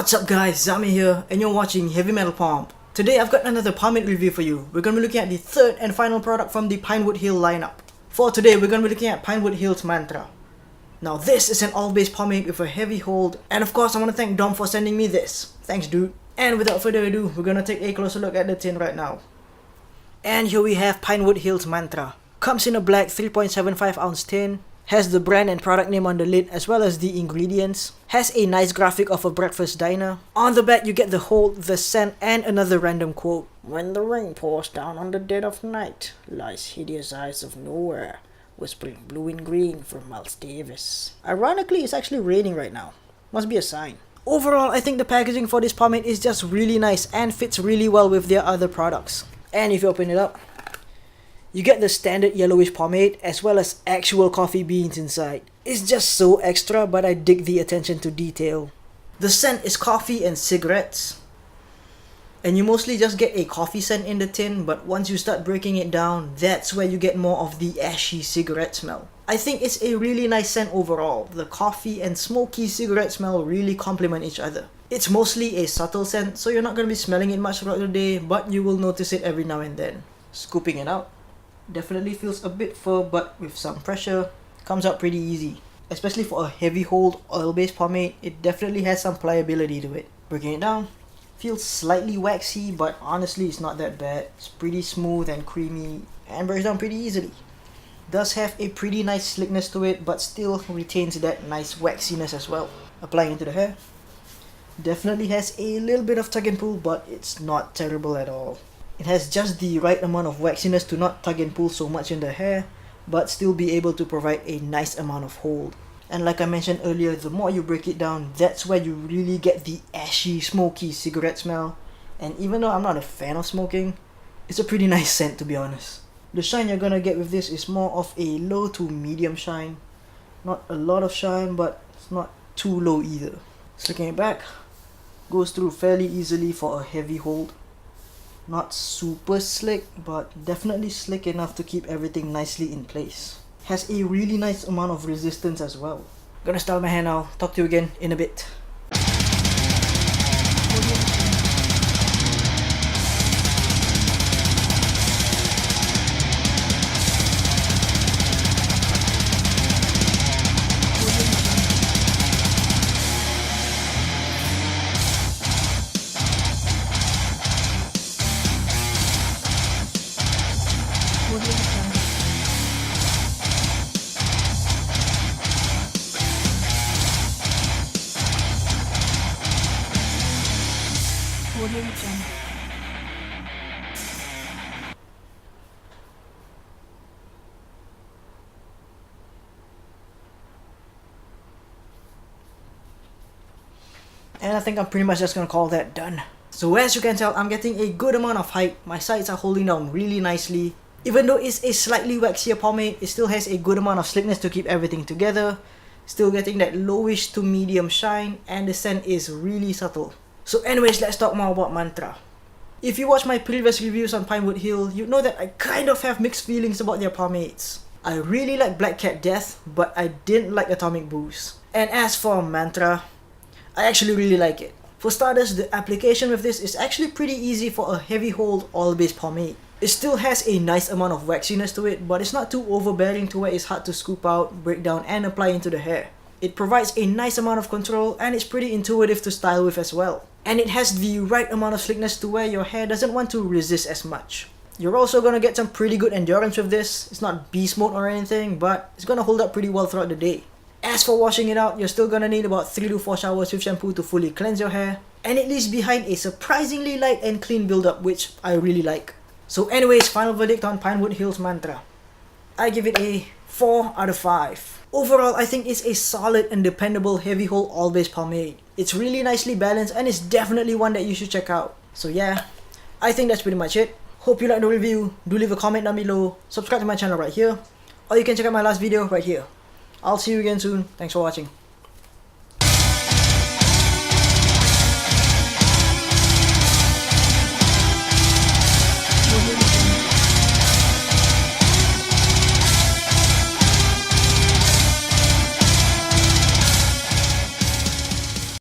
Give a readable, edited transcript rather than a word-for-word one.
What's up guys, Zami here and you're watching Heavy Metal Pomp. Today I've got another pomade review for you. We're going to be looking at the third and final product from the Pinewood Hill lineup. For today we're going to be looking at Pinewood Hill's Mantra. Now this is an all-base pomade with a heavy hold, and of course I want to thank Dom for sending me this. Thanks dude. And without further ado, we're going to take a closer look at the tin right now. And here we have Pinewood Hill's Mantra. Comes in a black 3.75 ounce tin. Has the brand and product name on the lid as well as the ingredients. Has a nice graphic of a breakfast diner. On the back you get the hold, the scent, and another random quote. When the rain pours down on the dead of night, lies hideous eyes of nowhere, whispering blue and green from Miles Davis. Ironically, it's actually raining right now. Must be a sign. Overall, I think the packaging for this pomade is just really nice and fits really well with their other products. And if you open it up, you get the standard yellowish pomade as well as actual coffee beans inside. It's just so extra, but I dig the attention to detail. The scent is coffee and cigarettes. And you mostly just get a coffee scent in the tin, but once you start breaking it down, that's where you get more of the ashy cigarette smell. I think it's a really nice scent overall. The coffee and smoky cigarette smell really complement each other. It's mostly a subtle scent, so you're not going to be smelling it much throughout the day, but you will notice it every now and then. Scooping it out. Definitely feels a bit firm, but with some pressure, comes out pretty easy. Especially for a heavy hold oil-based pomade, it definitely has some pliability to it. Breaking it down, feels slightly waxy, but honestly it's not that bad. It's pretty smooth and creamy and breaks down pretty easily. Does have a pretty nice slickness to it, but still retains that nice waxiness as well. Applying into the hair, definitely has a little bit of tug and pull, but it's not terrible at all. It has just the right amount of waxiness to not tug and pull so much in the hair, but still be able to provide a nice amount of hold. And like I mentioned earlier, the more you break it down, that's where you really get the ashy, smoky cigarette smell. And even though I'm not a fan of smoking, it's a pretty nice scent to be honest. The shine you're gonna get with this is more of a low to medium shine. Not a lot of shine, but it's not too low either. Slicking it back, goes through fairly easily for a heavy hold. Not super slick, but definitely slick enough to keep everything nicely in place. Has a really nice amount of resistance as well. Gonna style my hair now. Talk to you again in a bit. And I think I'm pretty much just gonna call that done. So as you can tell, I'm getting a good amount of height. My sides are holding down really nicely. Even though it's a slightly waxier pomade, it still has a good amount of slickness to keep everything together. Still getting that lowish to medium shine, and the scent is really subtle. So anyways, let's talk more about Mantra. If you watch my previous reviews on Pinewood Hill, you know that I kind of have mixed feelings about their pomades. I really like Black Cat Death, but I didn't like Atomic Boost. And as for Mantra, I actually really like it. For starters, the application with this is actually pretty easy for a heavy hold oil-based pomade. It still has a nice amount of waxiness to it, but it's not too overbearing to where it's hard to scoop out, break down, and apply into the hair. It provides a nice amount of control, and it's pretty intuitive to style with as well. And it has the right amount of slickness to where your hair doesn't want to resist as much. You're also gonna get some pretty good endurance with this. It's not beast mode or anything, but it's gonna hold up pretty well throughout the day. As for washing it out, you're still gonna need about 3 to 4 showers with shampoo to fully cleanse your hair. And it leaves behind a surprisingly light and clean build-up, which I really like. So anyways, final verdict on Pinewood Hill's Mantra. I give it a 4 out of 5. Overall, I think it's a solid and dependable heavy hold all-base pomade. It's really nicely balanced and it's definitely one that you should check out. So yeah, I think that's pretty much it. Hope you liked the review. Do leave a comment down below. Subscribe to my channel right here. Or you can check out my last video right here. I'll see you again soon. Thanks for watching.